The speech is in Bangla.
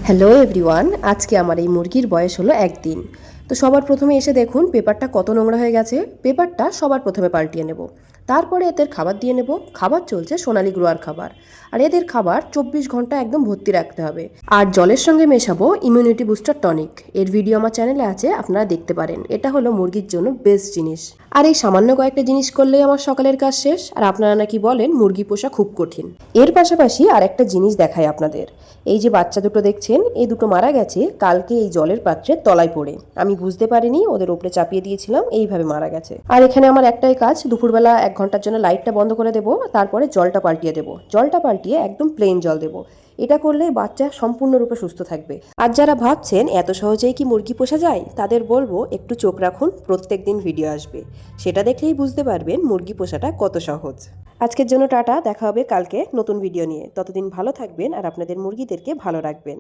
হ্যালো এভরিওয়ান, আজকে আমার এই মুরগির বয়স হলো একদিন। তো সবার প্রথমে এসে দেখুন পেপারটা কত নোংরা হয়ে গেছে। পেপারটা সবার প্রথমে পাল্টিয়ে নেব। তারপরে এদের খাবার দিয়ে নেব। খাবার চলছে সোনালী গ্রোয়ার খাবার। আর এদের খাবার 24 ঘন্টা একদম ভর্তি রাখতে হবে। আর জলের সঙ্গে মেশাবো ইমিউনিটি বুস্টার টনিক। এর ভিডিও আমার চ্যানেলে আছে, আপনারা দেখতে পারেন। এটা হলো মুরগির জন্য বেস্ট জিনিস। আর এই সামান্য কয়েকটা জিনিস করলেই আমার সকালের কাজ শেষ। আর আপনারা নাকি বলেন মুরগি পোষা খুব কঠিন। এর পাশাপাশি আর একটা জিনিস দেখাই আপনাদের। এই যে বাচ্চা দুটো দেখছেন, এই দুটো মারা গেছে কালকে এই জলের পাত্রের তলায় পড়ে। আমি বুঝতে পারিনি, ওদের ওপরে চাপিয়ে দিয়েছিলাম, এইভাবে মারা গেছে। আর এখানে আমার একটাই কাজ, দুপুরবেলা 1 ঘন্টার জন্য লাইটটা বন্ধ করে দেবো, তারপরে জলটা পাল্টিয়ে দেবো। জলটা পাল্টিয়ে একদম প্লেন জল দেবো। এটা করলে বাচ্চা সম্পূর্ণরূপে সুস্থ থাকবে। আর যারা ভাবছেন এত সহজেই কি মুরগি পোষা যায়, তাদের বলবো একটু চোখ রাখুন, প্রত্যেক দিন ভিডিও আসবে। সেটা দেখলেই বুঝতে পারবেন মুরগি পোষাটা কত সহজ। আজকের জন্য টাটা, দেখা হবে কালকে নতুন ভিডিও নিয়ে। ততদিন ভালো থাকবেন আর আপনাদের মুরগিদেরকে ভালো রাখবেন।